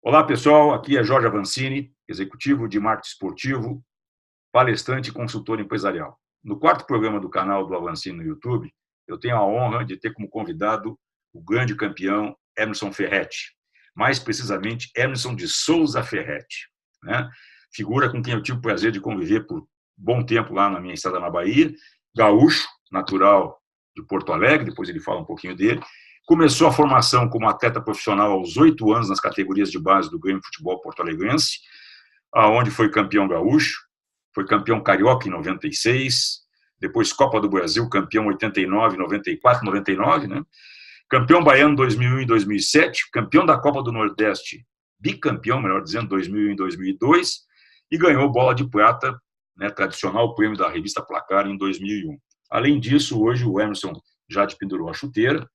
Olá, pessoal. Aqui é Jorge Avancini, executivo de marketing esportivo, palestrante e consultor empresarial. No quarto programa do canal do Avancini no YouTube, eu tenho a honra de ter como convidado o grande campeão Emerson Ferretti, mais precisamente Emerson de Souza Ferretti, né? Figura com quem eu tive o prazer de conviver por bom tempo lá na minha estada na Bahia, gaúcho, natural de Porto Alegre, depois ele fala um pouquinho dele. Começou a formação como atleta profissional aos 8 anos nas categorias de base do Grêmio Futebol Porto-Alegrense, onde foi campeão gaúcho, foi campeão carioca em 96, depois Copa do Brasil, campeão 89, 94, 99, né? Campeão baiano 2001 e 2007, campeão da Copa do Nordeste, bicampeão, melhor dizendo, 2001 e 2002, e ganhou bola de prata, né, tradicional prêmio da revista Placar em 2001. Além disso, hoje o Emerson já pendurou a chuteira,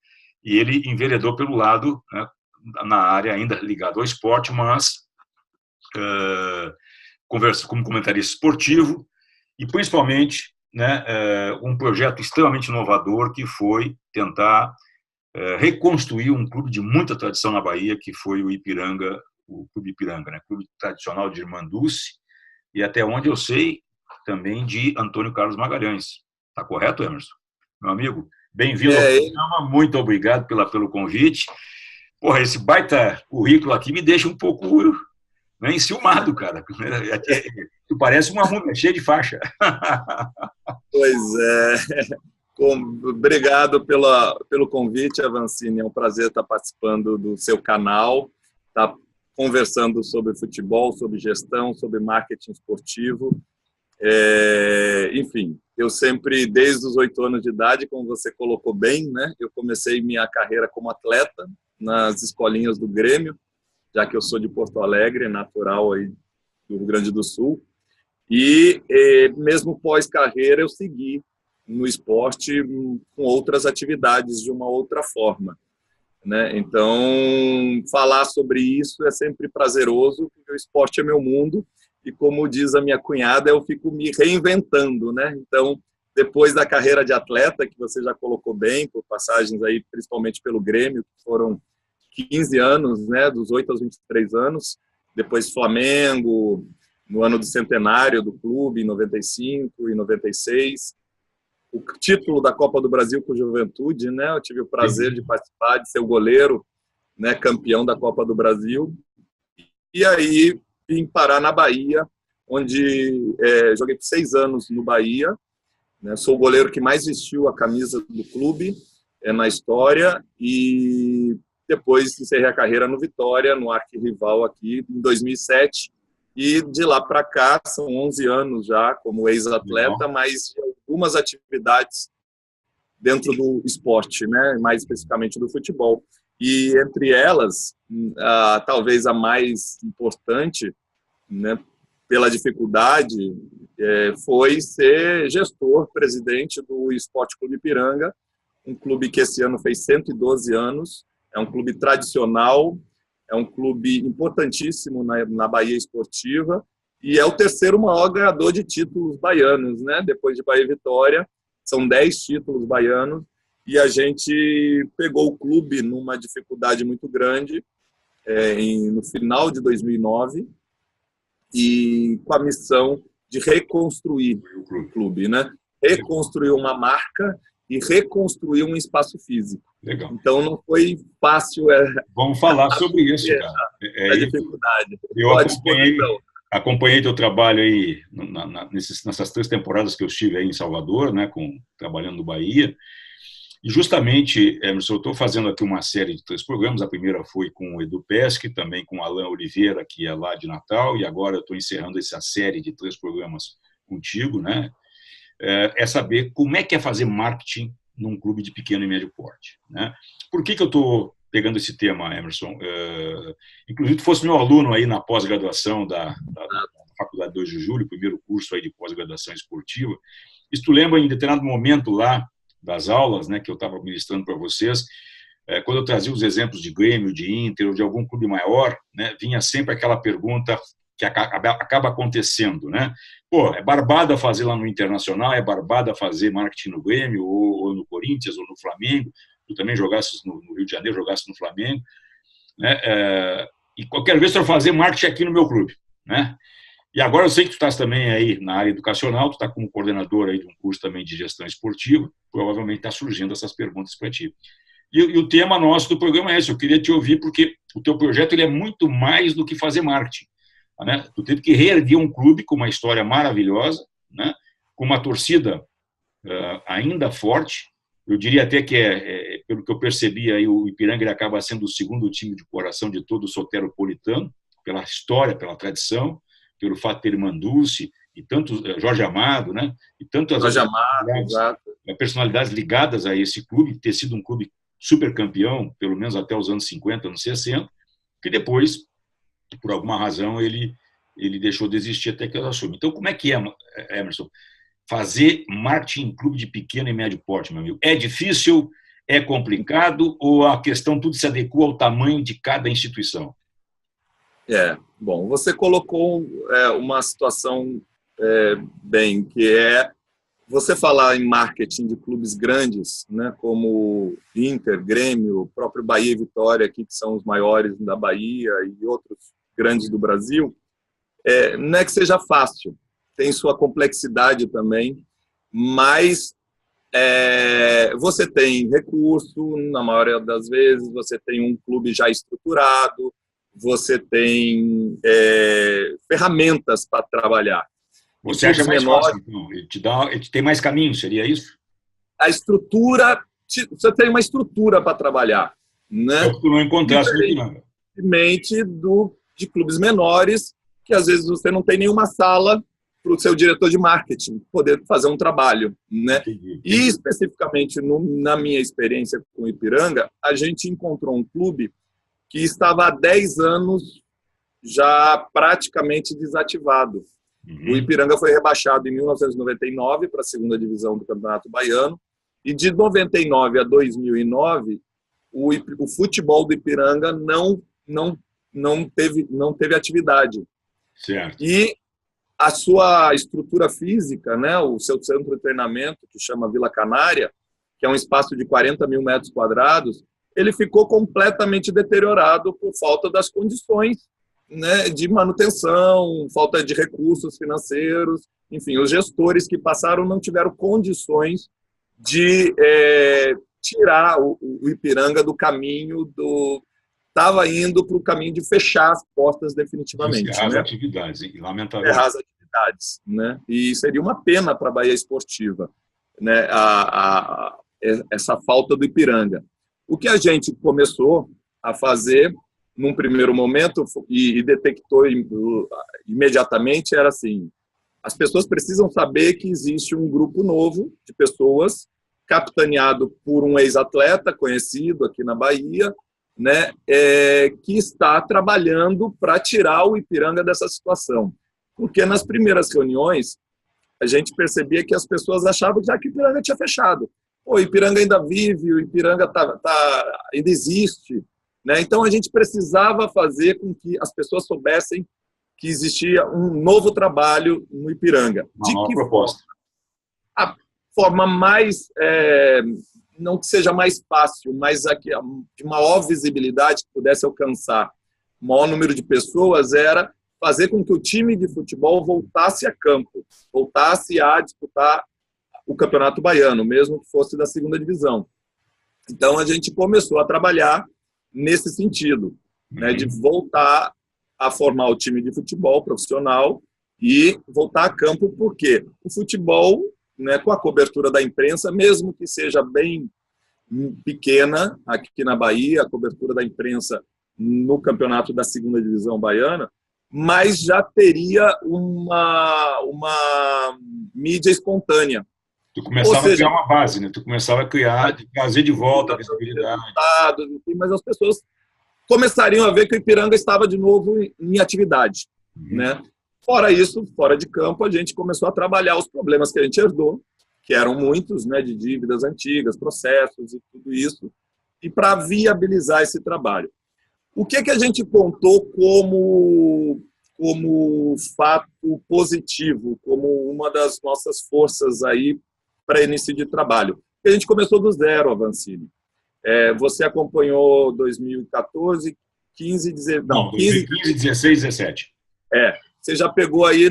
e ele enveredou pelo lado, né, na área ainda ligado ao esporte, mas conversa como comentarista esportivo e principalmente, né, um projeto extremamente inovador que foi tentar reconstruir um clube de muita tradição na Bahia, que foi o Ipiranga, o Clube Ipiranga, né, clube tradicional de Irmanduce, e até onde eu sei, também de Antônio Carlos Magalhães. Está correto, Emerson? Meu amigo, bem-vindo ao programa, muito obrigado pelo convite. Porra, esse baita currículo aqui me deixa um pouco, né, enciumado, cara. Tu parece uma múmia cheia de faixa. Pois é. Obrigado pelo convite, Avancini. É um prazer estar participando do seu canal, estar conversando sobre futebol, sobre gestão, sobre marketing esportivo. Enfim, eu sempre, desde os 8 anos de idade, como você colocou bem, né, eu comecei minha carreira como atleta nas escolinhas do Grêmio, já que eu sou de Porto Alegre, natural aí do Rio Grande do Sul. E mesmo pós-carreira eu segui no esporte com outras atividades de uma outra forma, né? Então, falar sobre isso é sempre prazeroso, porque o esporte é meu mundo e, como diz a minha cunhada, eu fico me reinventando, né? Então, depois da carreira de atleta, que você já colocou bem, por passagens aí, principalmente pelo Grêmio, que foram 15 anos, né? Dos 8 aos 23 anos, depois Flamengo, no ano do centenário do clube, em 95 e 96, o título da Copa do Brasil com Juventude, né? Eu tive o prazer de participar, de ser o goleiro, né, campeão da Copa do Brasil. E aí vim parar na Bahia, onde joguei por 6 anos no Bahia, né? Sou o goleiro que mais vestiu a camisa do clube na história, e depois encerrei a carreira no Vitória, no arquirrival aqui, em 2007. E de lá para cá, são 11 anos já como ex-atleta, mas algumas atividades dentro do esporte, né? Mais especificamente do futebol. E entre elas, talvez a mais importante, né, pela dificuldade, foi ser gestor, presidente do Esporte Clube Ipiranga, um clube que esse ano fez 112 anos, é um clube tradicional, é um clube importantíssimo na Bahia esportiva e é o terceiro maior ganhador de títulos baianos, né? Depois de Bahia e Vitória, são 10 títulos baianos, e a gente pegou o clube numa dificuldade muito grande no final de 2009, e com a missão de reconstruir o clube, né? Reconstruir uma marca e reconstruir um espaço físico. Legal. Então não foi fácil. Vamos falar sobre isso, cara. A dificuldade. Eu acompanhei teu trabalho aí nessas 3 temporadas que eu estive aí em Salvador, né, trabalhando no Bahia. E justamente, Emerson, eu estou fazendo aqui uma série de 3 programas. A primeira foi com o Edu Pesque, também com o Alain Oliveira, que é lá de Natal, e agora eu estou encerrando essa série de 3 programas contigo, né? É saber como é que é fazer marketing num clube de pequeno e médio porte, né? Por que eu estou pegando esse tema, Emerson? Inclusive, tu fosse meu aluno aí na pós-graduação da Faculdade 2 de Julho, primeiro curso aí de pós-graduação esportiva. E se tu lembra, em determinado momento lá das aulas, né, que eu estava ministrando para vocês, quando eu trazia os exemplos de Grêmio, de Inter ou de algum clube maior, né, vinha sempre aquela pergunta que acaba acontecendo, né? Pô, é barbada fazer lá no Internacional, é barbada fazer marketing no Grêmio, ou no Corinthians, ou no Flamengo. Tu também jogasse no Rio de Janeiro, jogasse no Flamengo, né? e qualquer vez eu fazer marketing aqui no meu clube, né? E agora eu sei que tu estás também aí na área educacional, tu está como coordenador aí de um curso também de gestão esportiva, provavelmente está surgindo essas perguntas para ti. E o tema nosso do programa é esse, eu queria te ouvir porque o teu projeto ele é muito mais do que fazer marketing, né? Tu teve que reerguer um clube com uma história maravilhosa, né? Com uma torcida ainda forte, eu diria até que pelo que eu percebi aí, o Ipiranga ele acaba sendo o segundo time de coração de todo o soteropolitano, pela história, pela tradição, pelo fato de ter Manducci e tantos, Jorge Amado, né? E tantas Jorge Amado, exato. Personalidades ligadas a esse clube, ter sido um clube super campeão, pelo menos até os anos 50, anos 60, que depois, por alguma razão, ele deixou de existir até que eu assumi. Então, como é que é, Emerson, fazer marketing em clube de pequeno e médio porte, meu amigo? É difícil, é complicado, ou a questão tudo se adequa ao tamanho de cada instituição? Bom, você colocou uma situação bem, que é você falar em marketing de clubes grandes, né, como Inter, Grêmio, o próprio Bahia e Vitória, aqui, que são os maiores da Bahia e outros grandes do Brasil, não é que seja fácil, tem sua complexidade também, mas você tem recurso, na maioria das vezes, você tem um clube já estruturado, você tem ferramentas para trabalhar. Você acha mais fácil, então? Ele te tem mais caminho, seria isso? A estrutura, você tem uma estrutura para trabalhar, né? É o que tu não encontrasse no Ipiranga. Diferentemente de clubes menores, que às vezes você não tem nenhuma sala para o seu diretor de marketing poder fazer um trabalho, né? Entendi. E especificamente na minha experiência com o Ipiranga, a gente encontrou um clube que estava há 10 anos já praticamente desativado. O Ipiranga foi rebaixado em 1999 para a segunda divisão do Campeonato Baiano, e de 99 a 2009 o futebol do Ipiranga não teve atividade. Certo. E a sua estrutura física, né, o seu centro de treinamento, que chama Vila Canária, que é um espaço de 40 mil metros quadrados, ele ficou completamente deteriorado por falta das condições, né, de manutenção, falta de recursos financeiros. Enfim, os gestores que passaram não tiveram condições de tirar o Ipiranga do caminho estava indo para o caminho de fechar as portas definitivamente. Encerrar as né? atividades, lamentável. Encerrar as atividades, né? E seria uma pena para a Bahia Esportiva, né? Essa falta do Ipiranga. O que a gente começou a fazer num primeiro momento e detectou imediatamente era assim: as pessoas precisam saber que existe um grupo novo de pessoas capitaneado por um ex-atleta conhecido aqui na Bahia, né, que está trabalhando para tirar o Ipiranga dessa situação. Porque nas primeiras reuniões a gente percebia que as pessoas achavam que já que o Ipiranga tinha fechado. O Ipiranga ainda vive, o Ipiranga ainda existe. Né? Então, a gente precisava fazer com que as pessoas soubessem que existia um novo trabalho no Ipiranga. Uma nova proposta. A forma mais, não que seja mais fácil, mas de maior visibilidade, que pudesse alcançar o maior número de pessoas, era fazer com que o time de futebol voltasse a campo, voltasse a disputar o Campeonato Baiano, mesmo que fosse da segunda divisão. Então, a gente começou a trabalhar nesse sentido, né, de voltar a formar o time de futebol profissional e voltar a campo, porque o futebol, né, com a cobertura da imprensa, mesmo que seja bem pequena aqui na Bahia, a cobertura da imprensa no campeonato da segunda divisão baiana, mas já teria uma mídia espontânea. Tu começava a criar uma base, né? Tu começava a criar, trazer de volta a visibilidade. Mas as pessoas começariam a ver que o Ipiranga estava de novo em atividade. Né? Fora isso, fora de campo, a gente começou a trabalhar os problemas que a gente herdou, que eram muitos, né, de dívidas antigas, processos e tudo isso, e para viabilizar esse trabalho. O que a gente contou como fato positivo, como uma das nossas forças aí para início de trabalho? A gente começou do zero, Avancini. Você acompanhou 2014, 15, não, 2015, 16, 17. Você já pegou aí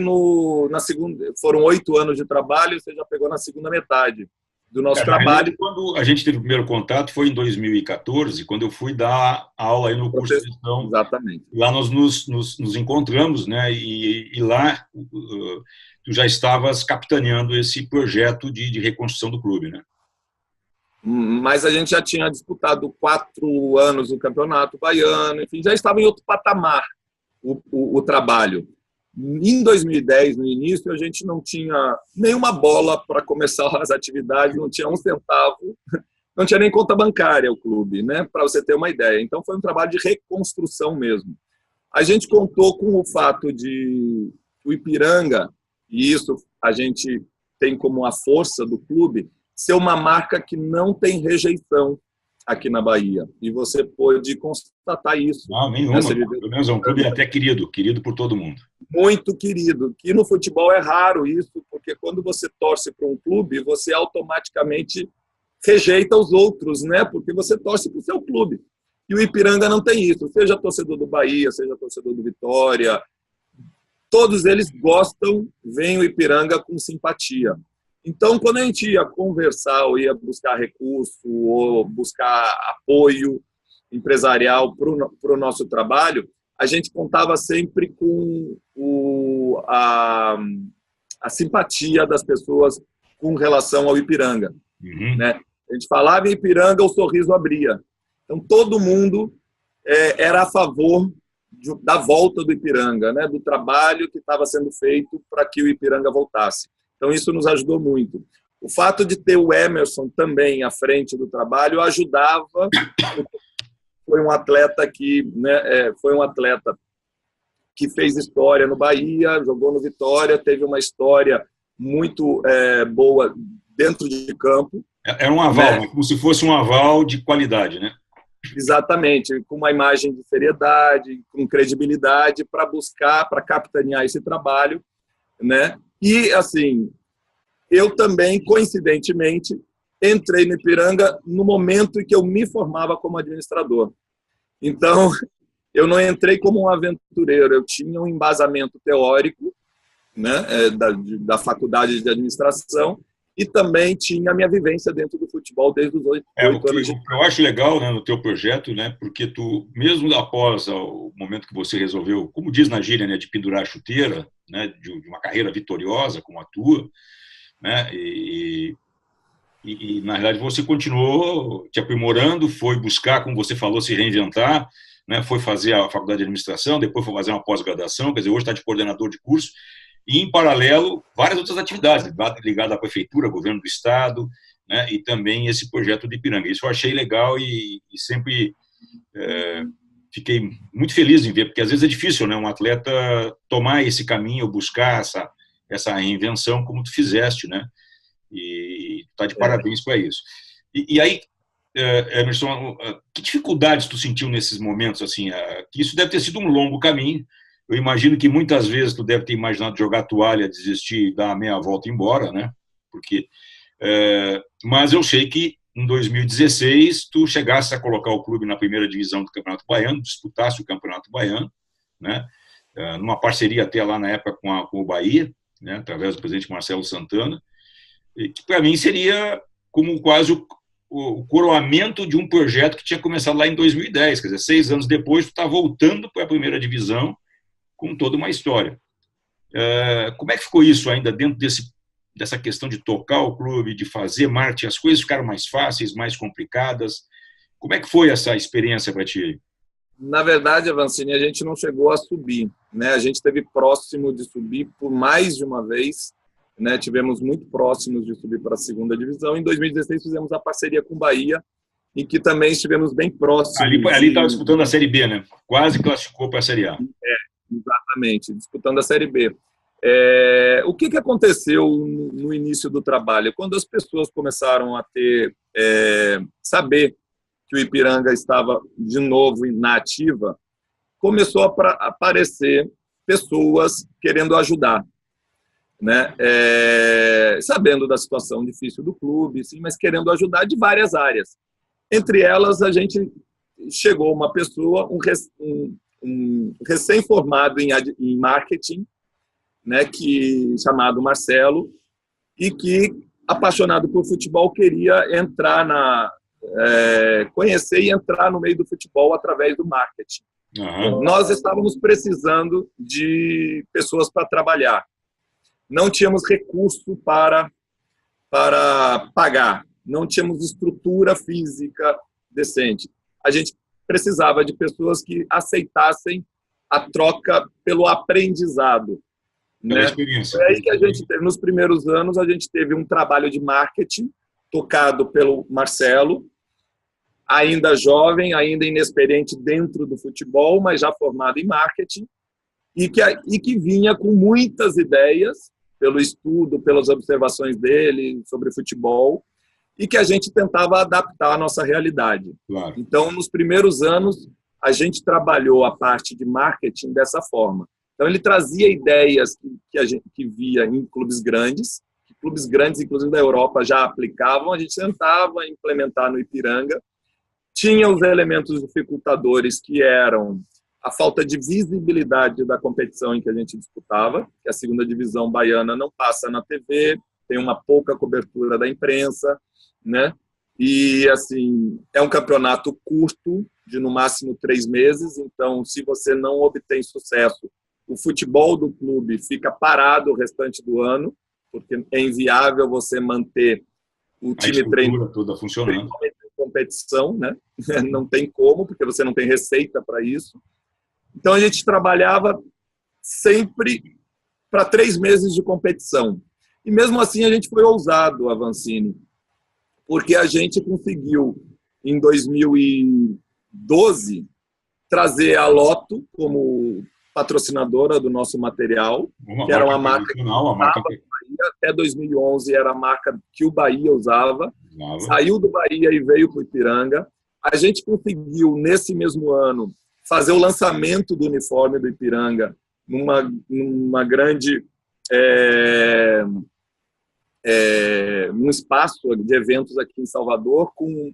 na segunda, foram 8 anos de trabalho, você já pegou na segunda metade do nosso trabalho. Quando a gente teve o primeiro contato foi em 2014, quando eu fui dar aula aí no curso de gestão. Exatamente. Lá nós nos encontramos, né? E lá tu já estavas capitaneando esse projeto de reconstrução do clube, né? Mas a gente já tinha disputado 4 anos o Campeonato Baiano, enfim, já estava em outro patamar o trabalho. Em 2010, no início, a gente não tinha nenhuma bola para começar as atividades, não tinha um centavo, não tinha nem conta bancária o clube, né? Para você ter uma ideia. Então, foi um trabalho de reconstrução mesmo. A gente contou com o fato de o Ipiranga, e isso a gente tem como a força do clube, ser uma marca que não tem rejeição aqui na Bahia. E você pôde constatar isso. Não, nenhuma. Pelo menos é um clube até querido por todo mundo. Muito querido. E no futebol é raro isso, porque quando você torce para um clube, você automaticamente rejeita os outros, né? Porque você torce para o seu clube. E o Ipiranga não tem isso. Seja torcedor do Bahia, seja torcedor do Vitória, todos eles gostam, veem o Ipiranga com simpatia. Então, quando a gente ia conversar ou ia buscar recurso ou buscar apoio empresarial para o nosso trabalho, a gente contava sempre com a simpatia das pessoas com relação ao Ipiranga. Uhum. Né? A gente falava em Ipiranga, o sorriso abria. Então, todo mundo era a favor da volta do Ipiranga, né? Do trabalho que estava sendo feito para que o Ipiranga voltasse. Então, isso nos ajudou muito. O fato de ter o Emerson também à frente do trabalho ajudava. Foi um atleta que fez história no Bahia, jogou no Vitória, teve uma história muito boa dentro de campo. Era um aval, né? Como se fosse um aval de qualidade, né? Exatamente, com uma imagem de seriedade, com credibilidade para capitanear esse trabalho, né? E, assim, eu também, coincidentemente, entrei no Ipiranga no momento em que eu me formava como administrador. Então, eu não entrei como um aventureiro, eu tinha um embasamento teórico, né, da faculdade de administração, e também tinha a minha vivência dentro do futebol desde os 8 anos de idade. Eu acho legal, né, no teu projeto, né, porque tu, mesmo após o momento que você resolveu, como diz na gíria, né, de pendurar a chuteira, né, de uma carreira vitoriosa como a tua, né, e na realidade você continuou te aprimorando, foi buscar, como você falou, se reinventar, né, foi fazer a faculdade de administração, depois foi fazer uma pós-graduação, quer dizer, hoje está de coordenador de curso, e, em paralelo, várias outras atividades ligadas à prefeitura, ao governo do estado, né, e também esse projeto de Ipiranga. Isso eu achei legal e sempre fiquei muito feliz em ver, porque às vezes é difícil, né, um atleta tomar esse caminho, buscar essa reinvenção como tu fizeste, né, e tá de parabéns para isso. E aí, Emerson, que dificuldades tu sentiu nesses momentos, assim, que isso deve ter sido um longo caminho. Eu imagino que muitas vezes tu deve ter imaginado jogar a toalha, desistir, dar a meia volta e ir embora, né? Mas eu sei que em 2016 tu chegasse a colocar o clube na primeira divisão do Campeonato Baiano, disputasse o Campeonato Baiano, né? Numa parceria até lá na época com o Bahia, né? Através do presidente Marcelo Santana, e que para mim seria como quase o coroamento de um projeto que tinha começado lá em 2010, quer dizer, 6 anos depois tu está voltando para a primeira divisão com toda uma história. Como é que ficou isso ainda dentro dessa questão de tocar o clube, de fazer marketing? As coisas ficaram mais fáceis, mais complicadas? Como é que foi essa experiência para ti? Na verdade, Avancini, a gente não chegou a subir, né? A gente esteve próximo de subir por mais de uma vez, né? Tivemos muito próximos de subir para a segunda divisão. Em 2016 fizemos a parceria com o Bahia, em que também estivemos bem próximos. Ali estava disputando a Série B, né? Quase classificou para a Série A. Exatamente, disputando a Série B. O que aconteceu no início do trabalho? Quando as pessoas começaram a saber que o Ipiranga estava de novo na ativa, começou a aparecer pessoas querendo ajudar, né? Sabendo da situação difícil do clube, sim, mas querendo ajudar de várias áreas. Entre elas, a gente chegou uma pessoa, um recém-formado em marketing, né, chamado Marcelo, e que, apaixonado por futebol, queria conhecer e entrar no meio do futebol através do marketing. Uhum. Nós estávamos precisando de pessoas para trabalhar. Não tínhamos recurso para pagar, não tínhamos estrutura física decente. A gente precisava de pessoas que aceitassem a troca pelo aprendizado. Né? Experiência. Foi aí que a gente teve, nos primeiros anos, a gente teve um trabalho de marketing tocado pelo Marcelo, ainda jovem, ainda inexperiente dentro do futebol, mas já formado em marketing, e que vinha com muitas ideias, pelo estudo, pelas observações dele sobre futebol, e que a gente tentava adaptar à nossa realidade. Claro. Então, nos primeiros anos, a gente trabalhou a parte de marketing dessa forma. Então, ele trazia ideias que via em clubes grandes, inclusive da Europa, já aplicavam, a gente tentava implementar no Ipiranga. Tinha os elementos dificultadores, que eram a falta de visibilidade da competição em que a gente disputava, que a segunda divisão baiana não passa na TV, tem uma pouca cobertura da imprensa, né? E, assim, é um campeonato curto, de no máximo 3 meses, então, se você não obtém sucesso, o futebol do clube fica parado o restante do ano, porque é inviável você manter o time treinando toda funcionando. Competição, né? Não tem como, porque você não tem receita para isso. Então, a gente trabalhava sempre para 3 meses de competição. E, mesmo assim, a gente foi ousado, Avancini, porque a gente conseguiu, em 2012, trazer a Lotto como patrocinadora do nosso material, que era uma marca que até 2011 era a marca que o Bahia usava. Saiu do Bahia e veio para o Ipiranga. A gente conseguiu, nesse mesmo ano, fazer o lançamento do uniforme do Ipiranga numa grande um espaço de eventos aqui em Salvador, com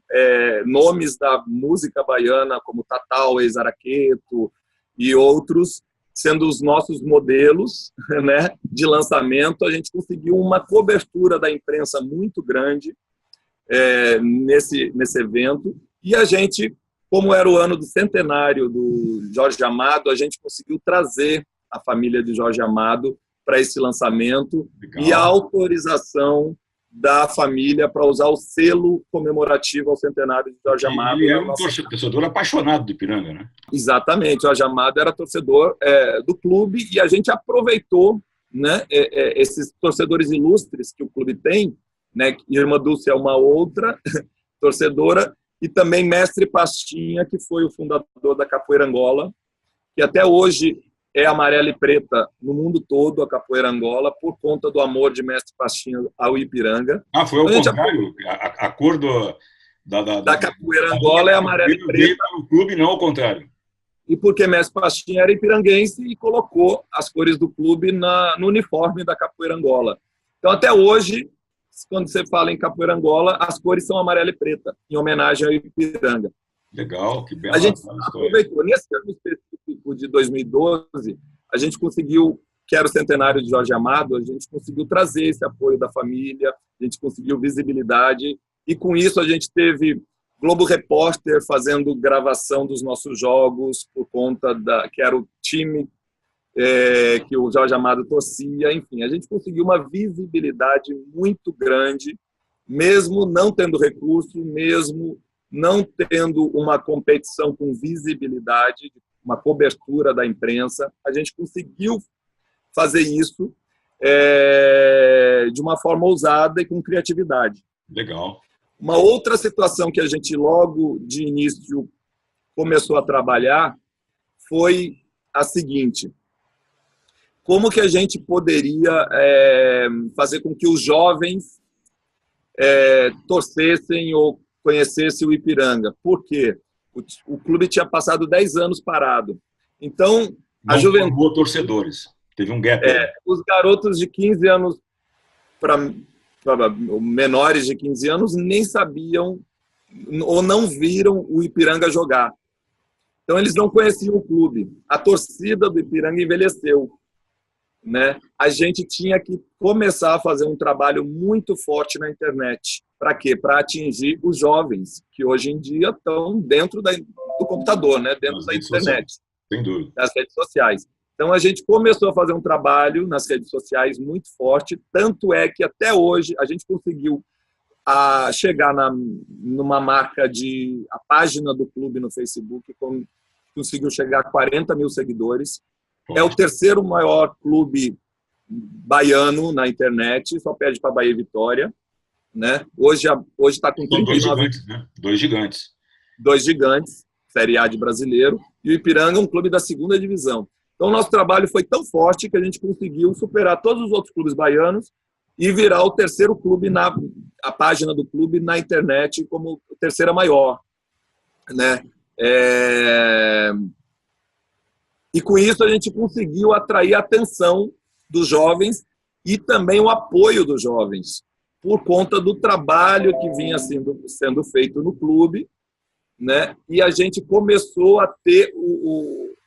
nomes da música baiana, como Tatal, Ex-Araqueto e outros, sendo os nossos modelos, né, de lançamento. A gente conseguiu uma cobertura da imprensa muito grande nesse evento, e a gente, como era o ano do centenário do Jorge Amado, a gente conseguiu trazer a família de Jorge Amado para esse lançamento. Legal. E a autorização da família para usar o selo comemorativo ao centenário de Jorge Amado. Ele era um torcedor apaixonado do Ipiranga, né? Exatamente, Jorge Amado era torcedor do clube, e a gente aproveitou, né, esses torcedores ilustres que o clube tem, né? Irmã Dulce é uma outra torcedora, e também Mestre Pastinha, que foi o fundador da Capoeira Angola, que até hoje é amarela e preta no mundo todo, a Capoeira Angola, por conta do amor de Mestre Pastinha ao Ipiranga. Foi ao contrário? A cor da Capoeira Angola é amarela e preta. O clube não ao contrário. E porque Mestre Pastinha era ipiranguense e colocou as cores do clube no uniforme da Capoeira Angola. Então, até hoje, quando você fala em Capoeira Angola, as cores são amarela e preta, em homenagem ao Ipiranga. Legal, que bela. A gente aproveitou. Nesse ano específico de 2012, a gente conseguiu, que era o centenário de Jorge Amado, a gente conseguiu trazer esse apoio da família, a gente conseguiu visibilidade, e com isso a gente teve Globo Repórter fazendo gravação dos nossos jogos, por conta que era o time que o Jorge Amado torcia. Enfim, a gente conseguiu uma visibilidade muito grande, mesmo não tendo recurso, mesmo não tendo uma competição com visibilidade, uma cobertura da imprensa. A gente conseguiu fazer isso de uma forma ousada e com criatividade. Legal. Uma outra situação que a gente logo de início começou a trabalhar foi a seguinte: como que a gente poderia fazer com que os jovens torcessem ou conhecessem o Ipiranga? Por quê? O clube tinha passado 10 anos parado. Então, a juventude... Não formou torcedores. Teve um gap. Os garotos de 15 anos para menores de 15 anos nem sabiam ou não viram o Ipiranga jogar. Então, eles não conheciam o clube. A torcida do Ipiranga envelheceu, né? A gente tinha que começar a fazer um trabalho muito forte na internet. Para quê? Para atingir os jovens, que hoje em dia estão dentro do computador, né? Dentro da internet, sem dúvida, das redes sociais. Então, a gente começou a fazer um trabalho nas redes sociais muito forte, tanto é que até hoje a gente conseguiu chegar numa marca de... A página do clube no Facebook conseguiu chegar a 40 mil seguidores. É o terceiro maior clube baiano na internet, só perde para Bahia e Vitória, né? Hoje está com 39... Dois gigantes, né? Dois gigantes, Série A de brasileiro, e o Ipiranga é um clube da segunda divisão. Então, o nosso trabalho foi tão forte que a gente conseguiu superar todos os outros clubes baianos e virar o terceiro clube, a página do clube na internet como a terceira maior, né? E com isso a gente conseguiu atrair a atenção dos jovens e também o apoio dos jovens, por conta do trabalho que vinha sendo feito no clube, né? E a gente começou a ter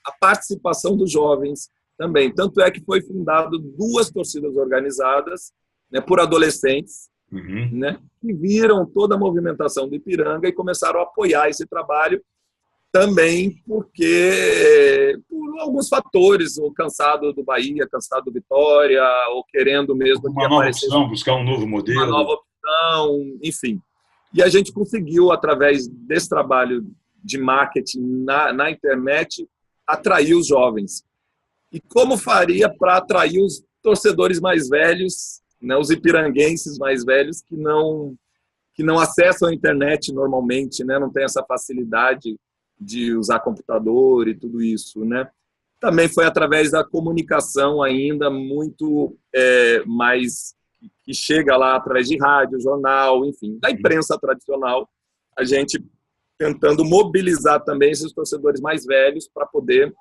a participação dos jovens também. Tanto é que foi fundado 2 torcidas organizadas, né, por adolescentes, né, que viram toda a movimentação do Ipiranga e começaram a apoiar esse trabalho também porque por alguns fatores, ou cansado do Bahia, cansado do Vitória, ou querendo mesmo uma nova opção, buscar um novo modelo. Uma nova opção, enfim. E a gente conseguiu, através desse trabalho de marketing na internet, atrair os jovens. E como faria para atrair os torcedores mais velhos, né, os ipiranguenses mais velhos, que não acessam a internet normalmente, né, não tem essa facilidade de usar computador e tudo isso, né? Também foi através da comunicação ainda muito mais que chega lá através de rádio, jornal, enfim, da imprensa tradicional, a gente tentando mobilizar também esses torcedores mais velhos para poder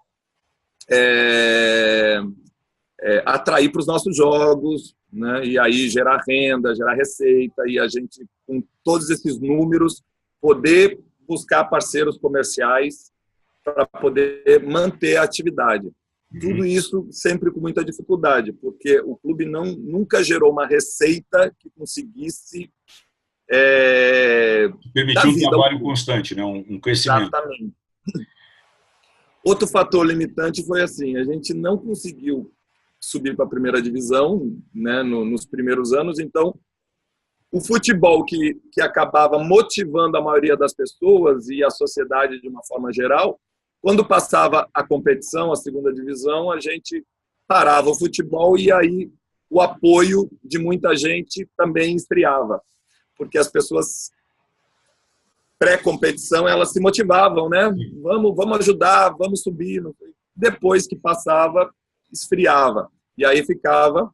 atrair para os nossos jogos, né? E aí gerar renda, gerar receita, e a gente, com todos esses números, poder buscar parceiros comerciais para poder manter a atividade. Tudo isso sempre com muita dificuldade, porque o clube nunca gerou uma receita que conseguisse permitir um trabalho constante, né? Um crescimento. Exatamente. Outro fator limitante foi assim, a gente não conseguiu subir para a primeira divisão, né, nos primeiros anos, então o futebol que acabava motivando a maioria das pessoas e a sociedade de uma forma geral, quando passava a competição, a segunda divisão, a gente parava o futebol e aí o apoio de muita gente também esfriava, porque as pessoas pré-competição elas se motivavam, né? Vamos ajudar, vamos subir. Depois que passava, esfriava. E aí ficava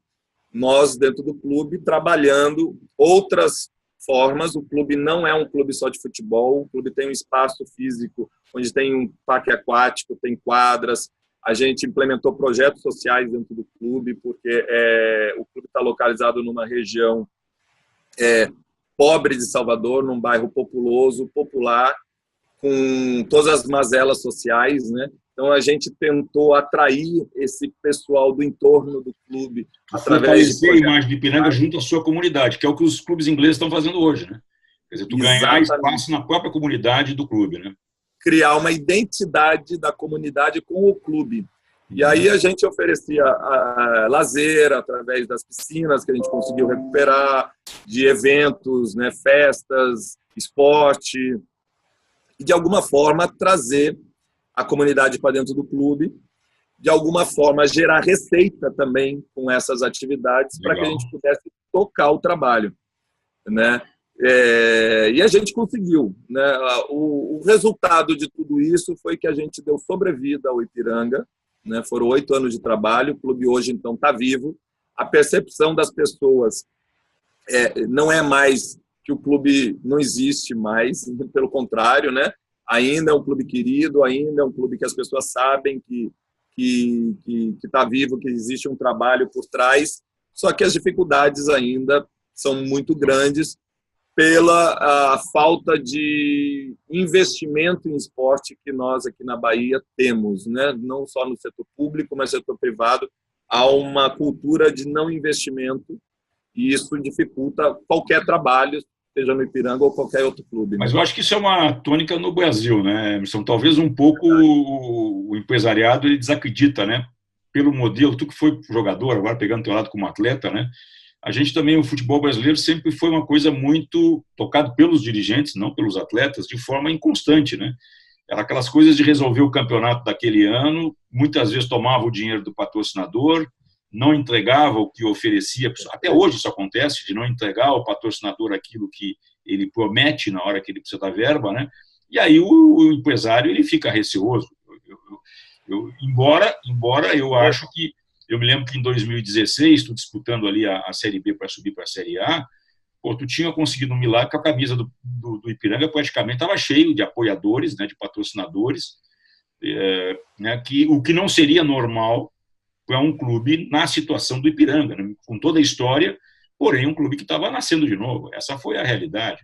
nós dentro do clube trabalhando outras formas. O clube não é um clube só de futebol, o clube tem um espaço físico onde tem um parque aquático, tem quadras. A gente implementou projetos sociais dentro do clube, porque o clube está localizado numa região pobre de Salvador, num bairro populoso, popular, com todas as mazelas sociais, né? Então, a gente tentou atrair esse pessoal do entorno do clube através de a imagem de Ipiranga junto à sua comunidade, que é o que os clubes ingleses estão fazendo hoje, né? Quer dizer, tu ganhar espaço na própria comunidade do clube, né? Criar uma identidade da comunidade com o clube. E aí a gente oferecia lazer através das piscinas que a gente conseguiu recuperar, de eventos, né, festas, esporte, e de alguma forma trazer a comunidade para dentro do clube, de alguma forma gerar receita também com essas atividades para que a gente pudesse tocar o trabalho, né? E a gente conseguiu, né? O resultado de tudo isso foi que a gente deu sobrevida ao Ipiranga, né? Foram 8 anos de trabalho, o clube hoje então está vivo, a percepção das pessoas não é mais que o clube não existe mais, pelo contrário, né? Ainda é um clube querido, ainda é um clube que as pessoas sabem que está vivo, que existe um trabalho por trás, só que as dificuldades ainda são muito grandes pela a falta de investimento em esporte que nós aqui na Bahia temos, né? Não só no setor público, mas no setor privado. Há uma cultura de não investimento e isso dificulta qualquer trabalho, seja no Ipiranga ou qualquer outro clube. Mas eu acho que isso é uma tônica no Brasil, né, Emerson? Talvez um pouco o empresariado ele desacredita, né? Pelo modelo, tu que foi jogador, agora pegando teu lado como atleta, né? A gente também, o futebol brasileiro sempre foi uma coisa muito tocado pelos dirigentes, não pelos atletas, de forma inconstante, né? Era aquelas coisas de resolver o campeonato daquele ano, muitas vezes tomava o dinheiro do patrocinador, não entregava o que oferecia. Até hoje isso acontece, de não entregar ao patrocinador aquilo que ele promete na hora que ele precisa da verba, né? E aí o empresário ele fica receoso. Embora eu acho que eu me lembro que em 2016, tu disputando ali a Série B para subir para a Série A, pô, tu tinha conseguido um milagre que a camisa do Ipiranga praticamente estava cheio de apoiadores, né, de patrocinadores, né, o que não seria normal para um clube na situação do Ipiranga, né, com toda a história, porém um clube que estava nascendo de novo. Essa foi a realidade.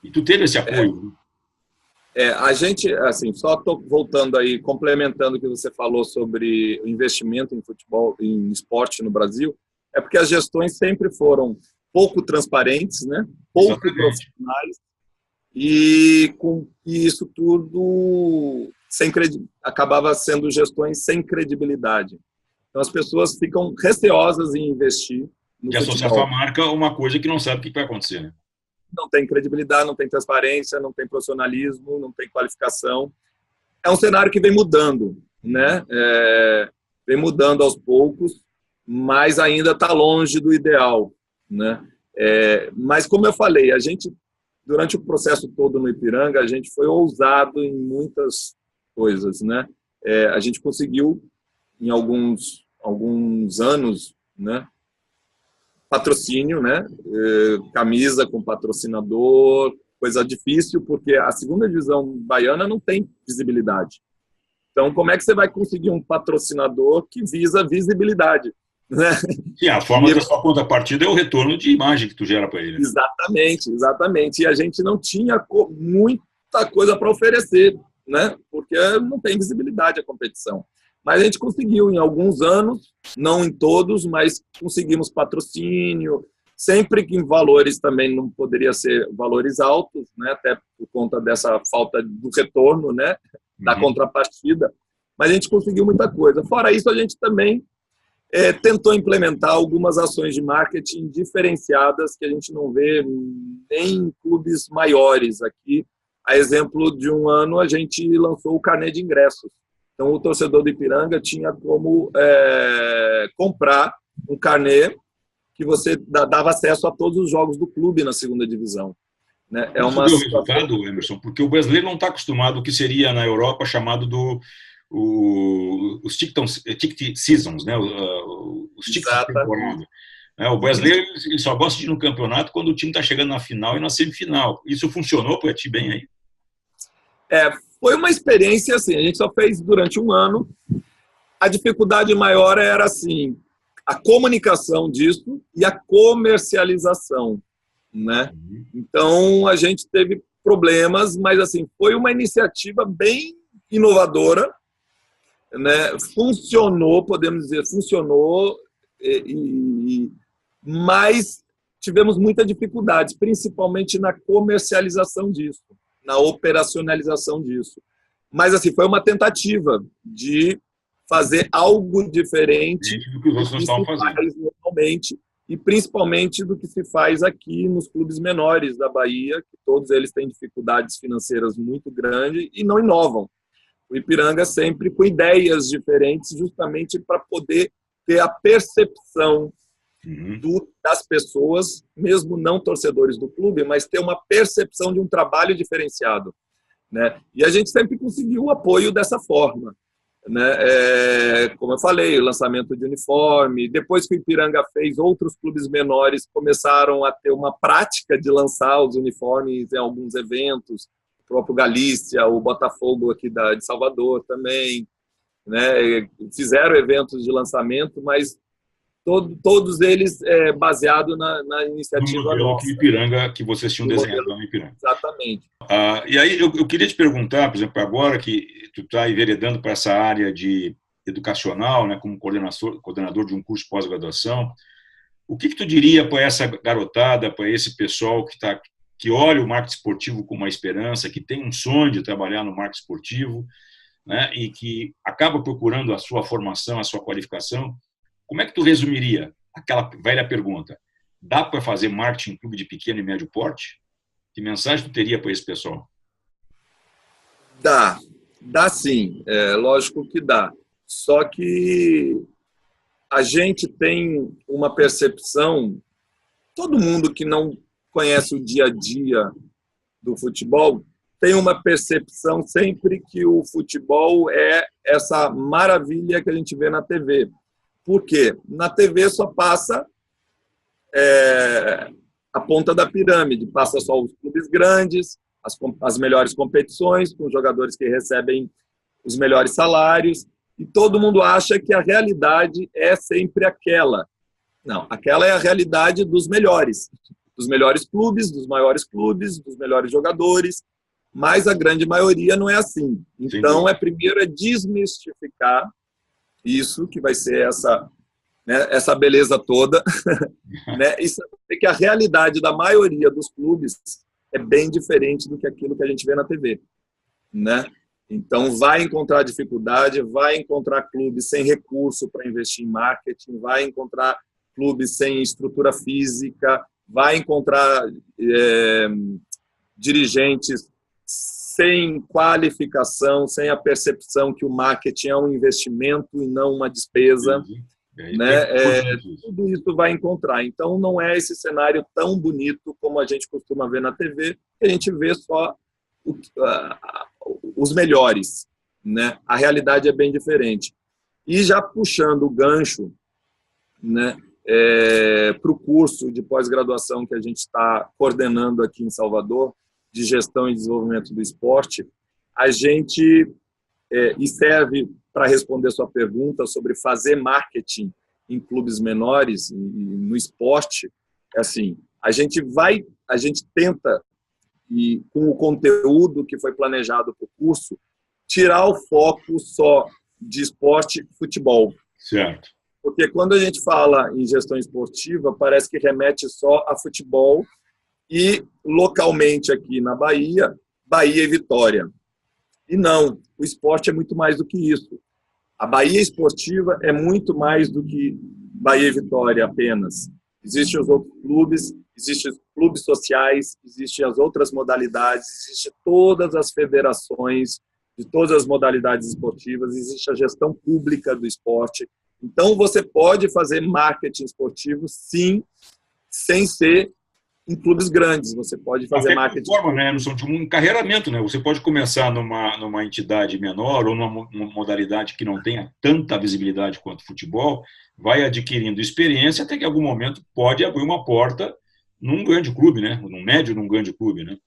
E tu teve esse apoio. A gente, assim, só estou voltando aí, complementando o que você falou sobre o investimento em futebol, em esporte no Brasil, é porque as gestões sempre foram pouco transparentes, né? Pouco profissionais, e com isso tudo acabava sendo gestões sem credibilidade. Então as pessoas ficam receosas em investir no futebol. Associar sua marca a uma coisa que não sabe o que vai acontecer, né? Não tem credibilidade, não tem transparência, não tem profissionalismo, não tem qualificação. É um cenário que vem mudando, né? Vem mudando aos poucos, mas ainda está longe do ideal, né? Mas, como eu falei, a gente, durante o processo todo no Ipiranga, a gente foi ousado em muitas coisas, né? A gente conseguiu, em alguns anos, né? Patrocínio, né? Camisa com patrocinador, coisa difícil, porque a segunda divisão baiana não tem visibilidade. Então, como é que você vai conseguir um patrocinador que visa visibilidade? Né? Sim, a forma da sua contrapartida é o retorno de imagem que tu gera para ele. Exatamente, exatamente. E a gente não tinha muita coisa para oferecer, né? Porque não tem visibilidade a competição. Mas a gente conseguiu em alguns anos, não em todos, mas conseguimos patrocínio, sempre que em valores também não poderia ser valores altos, né, até por conta dessa falta do retorno, né, da contrapartida, mas a gente conseguiu muita coisa. Fora isso, a gente também tentou implementar algumas ações de marketing diferenciadas que a gente não vê nem em clubes maiores aqui. A exemplo de um ano, a gente lançou o carnê de ingressos. Então, o torcedor do Ipiranga tinha como comprar um carnê que você dava acesso a todos os jogos do clube na segunda divisão. Né? É uma resultado, Emerson, porque o brasileiro não está acostumado ao que seria na Europa chamado os ticket seasons, né? Os tickets de temporada. O brasileiro ele só gosta de ir no campeonato quando o time está chegando na final e na semifinal. Isso funcionou para ti bem aí? Foi uma experiência assim, a gente só fez durante um ano. A dificuldade maior era assim, a comunicação disso e a comercialização, né? Então a gente teve problemas, mas assim, foi uma iniciativa bem inovadora, né? Funcionou, podemos dizer, funcionou, mas tivemos muita dificuldade, principalmente na comercialização disso, na operacionalização disso. Mas, assim, foi uma tentativa de fazer algo diferente do que os outros não estavam fazendo normalmente, e principalmente do que se faz aqui nos clubes menores da Bahia, que todos eles têm dificuldades financeiras muito grandes e não inovam. O Ipiranga sempre com ideias diferentes, justamente para poder ter a percepção das pessoas, mesmo não torcedores do clube, mas ter uma percepção de um trabalho diferenciado, né? E a gente sempre conseguiu o apoio dessa forma, né? Como eu falei, o lançamento de uniforme. Depois que o Ipiranga fez, outros clubes menores começaram a ter uma prática de lançar os uniformes em alguns eventos. O próprio Galícia, o Botafogo aqui de Salvador também, né? Fizeram eventos de lançamento, mas todos eles baseados na iniciativa no modelo nossa. Ipiranga, que vocês tinham desenhado lá no Ipiranga. Exatamente. E aí eu queria te perguntar, por exemplo, agora que tu está enveredando para essa área de educacional, né, como coordenador de um curso de pós-graduação, o que tu diria para essa garotada, para esse pessoal que olha o marketing esportivo com uma esperança, que tem um sonho de trabalhar no marketing esportivo, né, e que acaba procurando a sua formação, a sua qualificação? Como é que tu resumiria aquela velha pergunta? Dá para fazer marketing em clube de pequeno e médio porte? Que mensagem tu teria para esse pessoal? Dá sim, lógico que dá. Só que a gente tem uma percepção, todo mundo que não conhece o dia a dia do futebol tem uma percepção sempre que o futebol é essa maravilha que a gente vê na TV. Por quê? Na TV só passa a ponta da pirâmide, passa só os clubes grandes, as melhores competições, com jogadores que recebem os melhores salários, e todo mundo acha que a realidade é sempre aquela. Não, aquela é a realidade dos melhores clubes, dos maiores clubes, dos melhores jogadores, mas a grande maioria não é assim. Então, primeiro é desmistificar isso, que vai ser essa beleza toda, né? E saber que a realidade da maioria dos clubes é bem diferente do que aquilo que a gente vê na TV, né? Então, vai encontrar dificuldade, vai encontrar clubes sem recurso para investir em marketing, vai encontrar clubes sem estrutura física, vai encontrar dirigentes sem qualificação, sem a percepção que o marketing é um investimento e não uma despesa. Né? Tudo isso vai encontrar. Então, não é esse cenário tão bonito como a gente costuma ver na TV, que a gente vê só os melhores, né? A realidade é bem diferente. E já puxando o gancho, né, para o curso de pós-graduação que a gente está coordenando aqui em Salvador, de Gestão e Desenvolvimento do Esporte, a gente, e serve para responder sua pergunta sobre fazer marketing em clubes menores, no esporte, assim, a gente tenta, e com o conteúdo que foi planejado para o curso, tirar o foco só de esporte e futebol. Certo. Porque quando a gente fala em gestão esportiva, parece que remete só a futebol e, localmente aqui na Bahia e Vitória. E não, o esporte é muito mais do que isso. A Bahia esportiva é muito mais do que Bahia e Vitória apenas. Existem os outros clubes, existem clubes sociais, existem as outras modalidades, existem todas as federações de todas as modalidades esportivas, existe a gestão pública do esporte. Então, você pode fazer marketing esportivo, sim, sem ser em clubes grandes. Você pode fazer marketing. Forma, né, de um encarreiramento, né? Você pode começar numa entidade menor ou numa modalidade que não tenha tanta visibilidade quanto o futebol, vai adquirindo experiência até que em algum momento pode abrir uma porta num grande clube, né? Num médio, num grande clube, né?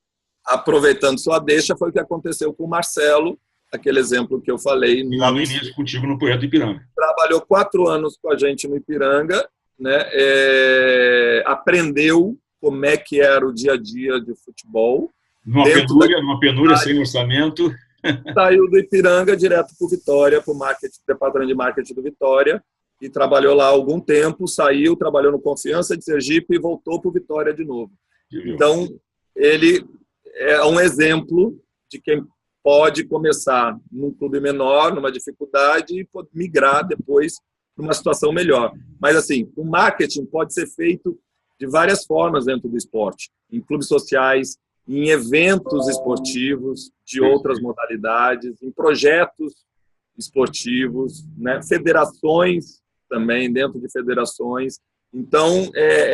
Aproveitando sua deixa, foi o que aconteceu com o Marcelo, aquele exemplo que eu falei lá no início contigo no projeto Ipiranga. Trabalhou 4 anos com a gente no Ipiranga, né? Aprendeu como é que era o dia a dia de futebol. Numa penúria sem orçamento. Saiu do Ipiranga direto para o Vitória, para o departamento de marketing do Vitória, e trabalhou lá algum tempo, saiu, trabalhou no Confiança de Sergipe e voltou para o Vitória de novo. Então, ele é um exemplo de quem pode começar num clube menor, numa dificuldade, e migrar depois para uma situação melhor. Mas, assim, o marketing pode ser feito de várias formas dentro do esporte, em clubes sociais, em eventos esportivos de outras modalidades, em projetos esportivos, né? Federações também, dentro de federações. Então,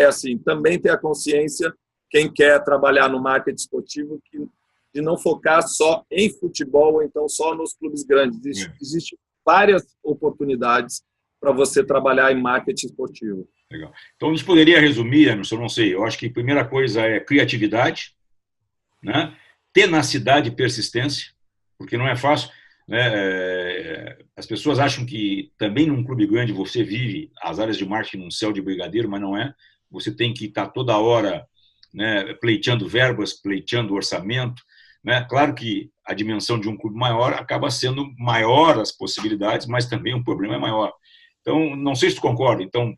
assim, também ter a consciência, quem quer trabalhar no marketing esportivo, de não focar só em futebol ou então só nos clubes grandes. Existem várias oportunidades para você trabalhar em marketing esportivo. Legal. Então, a gente poderia resumir, Emerson, não sei, eu acho que a primeira coisa é criatividade, né? Tenacidade e persistência, porque não é fácil. né? As pessoas acham que também num clube grande você vive as áreas de marketing num céu de brigadeiro, mas não é. Você tem que estar toda hora, né, pleiteando verbas, pleiteando orçamento, né? Claro que a dimensão de um clube maior acaba sendo maior as possibilidades, mas também o problema é maior. Então, não sei se tu concorda. Então,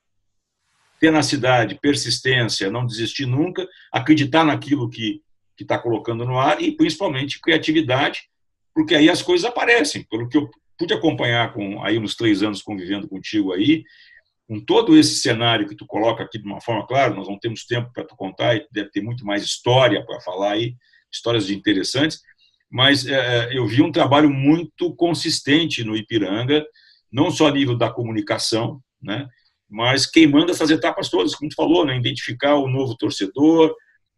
tenacidade, persistência, não desistir nunca, acreditar naquilo que está colocando no ar e, principalmente, criatividade, porque aí as coisas aparecem. Pelo que eu pude acompanhar aí nos 3 anos convivendo contigo aí, com todo esse cenário que tu coloca aqui de uma forma clara, nós não temos tempo para tu contar e deve ter muito mais história para falar aí, histórias interessantes, mas eu vi um trabalho muito consistente no Ipiranga, não só a nível da comunicação, né, mas queimando essas etapas todas, como tu falou, né, identificar o novo torcedor,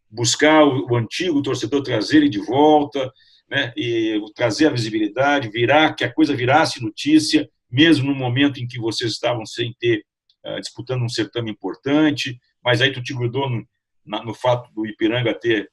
buscar o antigo torcedor, trazer ele de volta, né, e trazer a visibilidade, que a coisa virasse notícia, mesmo no momento em que vocês estavam sem ter, disputando um certame importante, mas aí tu te grudou no fato do Ipiranga ter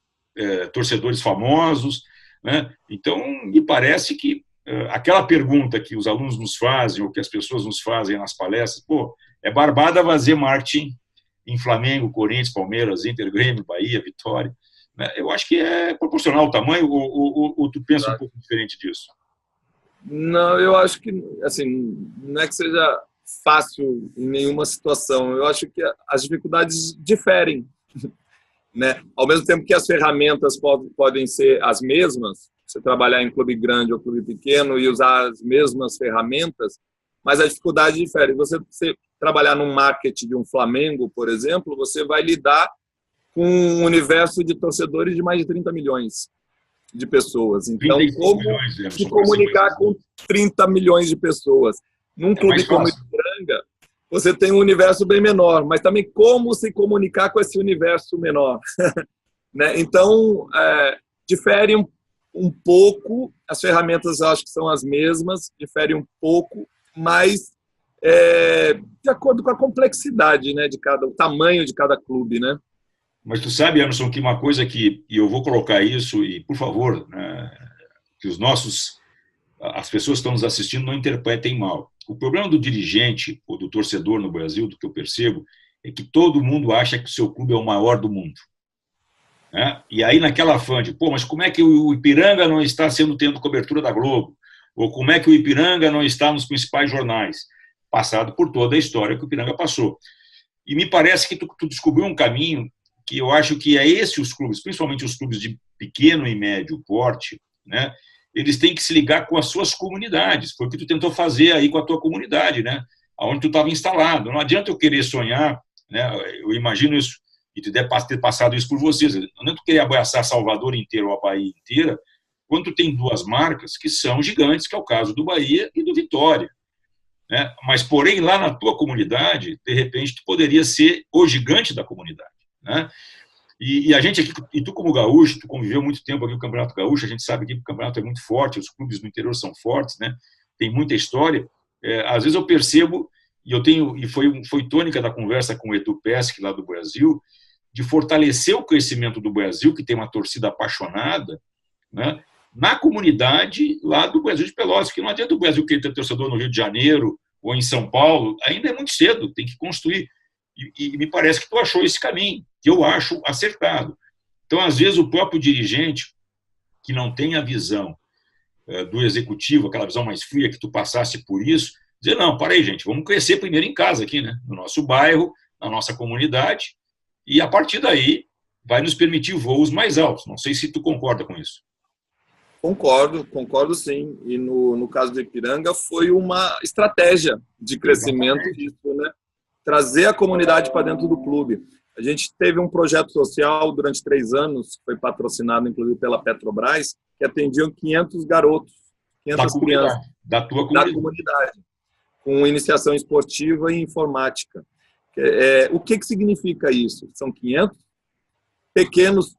torcedores famosos, né? Então, me parece que aquela pergunta que os alunos nos fazem, ou que as pessoas nos fazem nas palestras, pô, é barbada fazer marketing em Flamengo, Corinthians, Palmeiras, Inter, Grêmio, Bahia, Vitória, né? Eu acho que é proporcional ao tamanho, ou tu pensa um pouco diferente disso? Não, eu acho que, assim, não é que seja fácil em nenhuma situação. Eu acho que as dificuldades diferem, né? Ao mesmo tempo que as ferramentas podem ser as mesmas, você trabalhar em clube grande ou clube pequeno e usar as mesmas ferramentas, mas a dificuldade difere. Você trabalhar no marketing de um Flamengo, por exemplo, você vai lidar com um universo de torcedores de mais de 30 milhões de pessoas. Então, como se comunicar com 30 milhões de pessoas? Num clube como o Ipiranga, você tem um universo bem menor, mas também como se comunicar com esse universo menor. Né? Então, difere um pouco, as ferramentas eu acho que são as mesmas, difere um pouco, mas de acordo com a complexidade, né, o tamanho de cada clube, né? Mas tu sabe, Emerson, que uma coisa e eu vou colocar isso, e por favor, né, que as pessoas que estão nos assistindo não interpretem mal. O problema do dirigente ou do torcedor no Brasil, do que eu percebo, é que todo mundo acha que o seu clube é o maior do mundo. Né? E aí, naquela afã de, mas como é que o Ipiranga não está tendo cobertura da Globo? Ou como é que o Ipiranga não está nos principais jornais? Passado por toda a história que o Ipiranga passou. E me parece que tu descobriu um caminho que eu acho que é esse os clubes, principalmente os clubes de pequeno e médio porte, né? Eles têm que se ligar com as suas comunidades. Foi o que tu tentou fazer aí com a tua comunidade, né? Onde tu estava instalado. Não adianta eu querer sonhar, né? Eu imagino isso, e tu deve ter passado isso por vocês. Não adianta tu querer abraçar Salvador inteiro ou a Bahia inteira, quando tu tem 2 marcas que são gigantes, que é o caso do Bahia e do Vitória. Né? Mas, porém, lá na tua comunidade, de repente, tu poderia ser o gigante da comunidade. Né? E a gente aqui, e tu como gaúcho, tu conviveu muito tempo aqui no Campeonato Gaúcho, a gente sabe que o campeonato é muito forte, os clubes no interior são fortes, né? Tem muita história. Às vezes eu percebo, e foi tônica da conversa com o Edu Pesce, lá do Brasil, de fortalecer o crescimento do Brasil, que tem uma torcida apaixonada, né? Na comunidade lá do Brasil de Pelotas, que não adianta o Brasil querer ter torcedor no Rio de Janeiro ou em São Paulo, ainda é muito cedo, tem que construir. E me parece que tu achou esse caminho, que eu acho acertado. Então, às vezes, o próprio dirigente, que não tem a visão do executivo, aquela visão mais fria, que tu passasse por isso, dizer, não, para aí, gente, vamos crescer primeiro em casa aqui, né? No nosso bairro, na nossa comunidade, e a partir daí vai nos permitir voos mais altos. Não sei se tu concorda com isso. Concordo sim. E no caso do Ipiranga foi uma estratégia de crescimento disso, né? Trazer a comunidade para dentro do clube. A gente teve um projeto social durante 3 anos, que foi patrocinado inclusive pela Petrobras, que atendiam 500 garotos, 500 crianças da comunidade, com iniciação esportiva e informática. O que significa isso? São 500 pequenos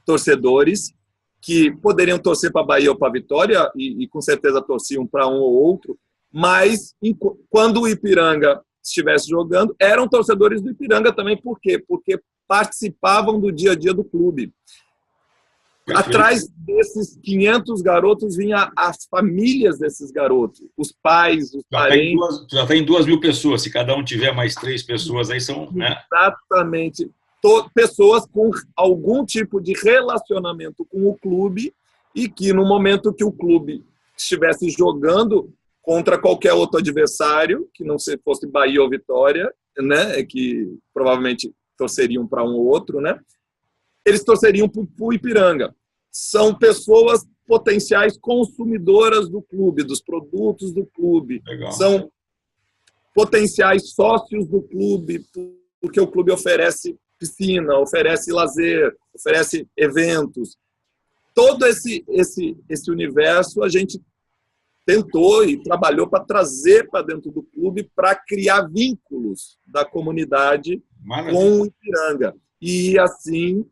torcedores que poderiam torcer para a Bahia ou para a Vitória, e com certeza torciam para um ou outro, mas quando o Ipiranga estivesse jogando, eram torcedores do Ipiranga também. Por quê? Porque participavam do dia a dia do clube. Atrás desses 500 garotos vinha as famílias desses garotos, os pais, os parentes. Já tem 2.000 pessoas. Se cada um tiver mais 3 pessoas, aí são... Né? Exatamente. Pessoas com algum tipo de relacionamento com o clube e que, no momento que o clube estivesse jogando contra qualquer outro adversário, que não fosse Bahia ou Vitória, né, que provavelmente torceriam para um ou outro, né, eles torceriam para o Ipiranga. São pessoas potenciais consumidoras do clube, dos produtos do clube. Legal. São potenciais sócios do clube, porque o clube oferece piscina, oferece lazer, oferece eventos. Todo esse universo a gente tentou e trabalhou para trazer para dentro do clube para criar vínculos da comunidade com o Ipiranga. E, assim,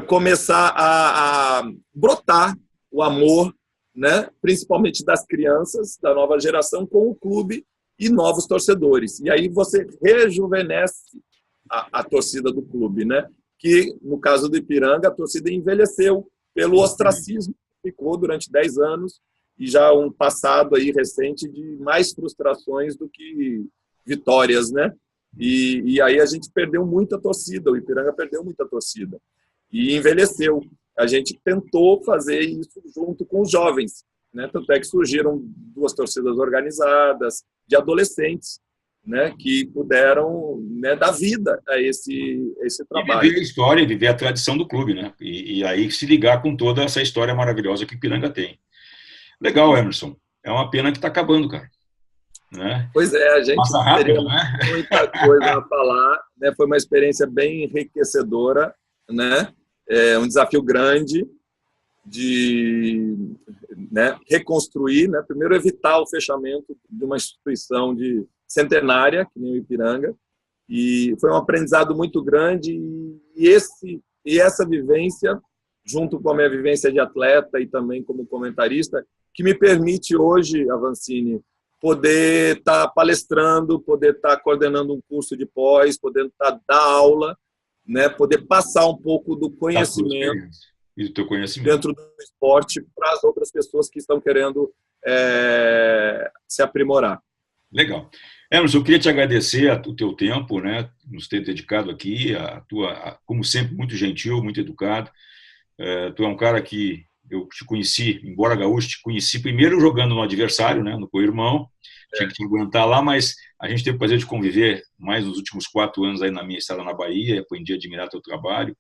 começar a brotar o amor, né, principalmente das crianças, da nova geração, com o clube e novos torcedores. E aí você rejuvenesce a torcida do clube, né? Que, no caso do Ipiranga, a torcida envelheceu pelo ostracismo que ficou durante 10 anos e já um passado aí recente de mais frustrações do que vitórias, né? E aí a gente perdeu muita torcida, o Ipiranga perdeu muita torcida e envelheceu. A gente tentou fazer isso junto com os jovens, né? Tanto é que surgiram 2 torcidas organizadas de adolescentes, né, que puderam, né, dar vida a esse trabalho. E viver a história, viver a tradição do clube, né? E aí se ligar com toda essa história maravilhosa que o Ipiranga tem. Legal, Emerson. É uma pena que está acabando, cara. Né? Pois é, a gente passa rápido, teria né? muita coisa a falar, né? Foi uma experiência bem enriquecedora, né? É um desafio grande de, né, reconstruir, né? Primeiro evitar o fechamento de uma instituição centenária, que nem o Ipiranga, e foi um aprendizado muito grande, e essa vivência, junto com a minha vivência de atleta e também como comentarista, que me permite hoje, Avancini, poder estar palestrando, poder estar coordenando um curso de pós, poder dar aula, né, poder passar um pouco do conhecimento e do teu conhecimento dentro do esporte para as outras pessoas que estão querendo se aprimorar. Legal. Emerson, eu queria te agradecer o teu tempo, né, nos ter dedicado aqui, como sempre, muito gentil, muito educado. Tu é um cara que eu te conheci, embora gaúcho, te conheci primeiro jogando no adversário, né, no co-irmão, tinha que te aguentar lá, mas a gente teve o prazer de conviver mais nos últimos 4 anos aí na minha estada na Bahia, aprendi a admirar teu trabalho,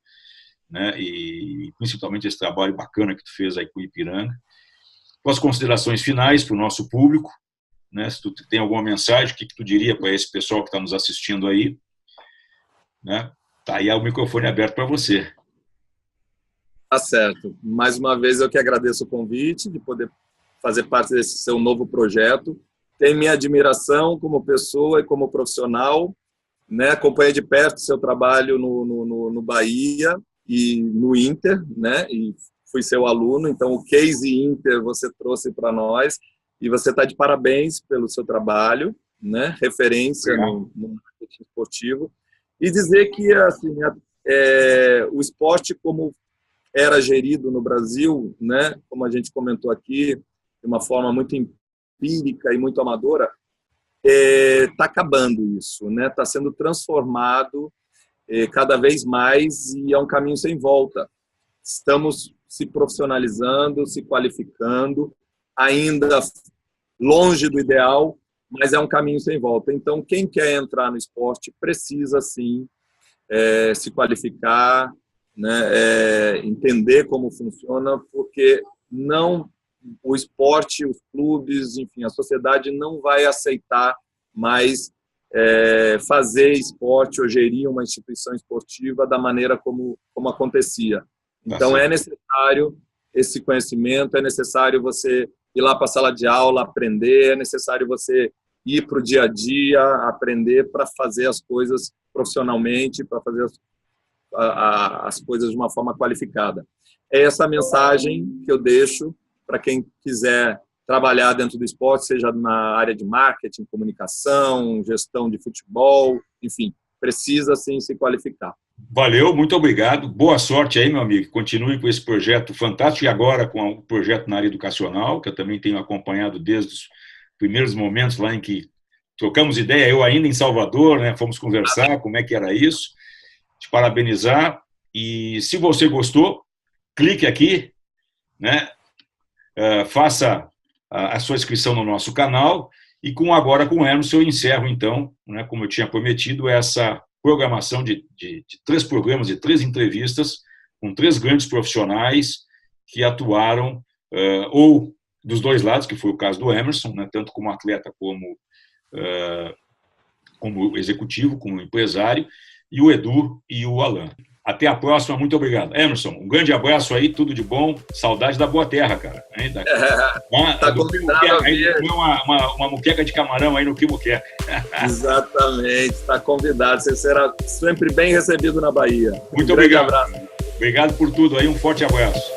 né, e principalmente esse trabalho bacana que tu fez aí com o Ipiranga. Tuas considerações finais para o nosso público, né, se tu tem alguma mensagem, o que tu diria para esse pessoal que está nos assistindo aí, né? Tá aí o microfone aberto para você. Tá certo. Mais uma vez eu que agradeço o convite de poder fazer parte desse seu novo projeto. Tem minha admiração como pessoa e como profissional, né? Acompanhei de perto seu trabalho no Bahia e no Inter, né? E fui seu aluno, então o case Inter você trouxe para nós. E você está de parabéns pelo seu trabalho, né? Referência no marketing esportivo. E dizer que assim, o esporte, como era gerido no Brasil, né? Como a gente comentou aqui, de uma forma muito empírica e muito amadora, está acabando isso, né? Está sendo transformado cada vez mais e é um caminho sem volta. Estamos se profissionalizando, se qualificando, ainda longe do ideal, mas é um caminho sem volta. Então, quem quer entrar no esporte precisa, sim, se qualificar, né, entender como funciona, porque o esporte, os clubes, enfim, a sociedade não vai aceitar mais fazer esporte ou gerir uma instituição esportiva da maneira como acontecia. Então, é necessário esse conhecimento, é necessário você ir lá para a sala de aula, aprender, é necessário você ir para o dia a dia, aprender para fazer as coisas profissionalmente, para fazer as coisas de uma forma qualificada. É essa mensagem que eu deixo para quem quiser trabalhar dentro do esporte, seja na área de marketing, comunicação, gestão de futebol, enfim, precisa sim se qualificar. Valeu, muito obrigado. Boa sorte aí, meu amigo. Continue com esse projeto fantástico e agora com o projeto na área educacional, que eu também tenho acompanhado desde os primeiros momentos lá em que trocamos ideia, eu ainda em Salvador, né? Fomos conversar como é que era isso. Te parabenizar. E se você gostou, clique aqui, né? Faça a sua inscrição no nosso canal. E agora com o Emerson eu encerro, então, né, como eu tinha prometido, essa programação de 3 programas, de 3 entrevistas com 3 grandes profissionais que atuaram, ou dos 2 lados, que foi o caso do Emerson, né, tanto como atleta como executivo, como empresário, e o Edu e o Alan. Até a próxima, muito obrigado. Emerson, um grande abraço aí, tudo de bom. Saudade da Boa Terra, cara. Tá combinado. Aí uma muqueca de camarão aí no Quimuqueca. Exatamente, está convidado. Você será sempre bem recebido na Bahia. Muito obrigado. Abraço. Obrigado por tudo aí, um forte abraço.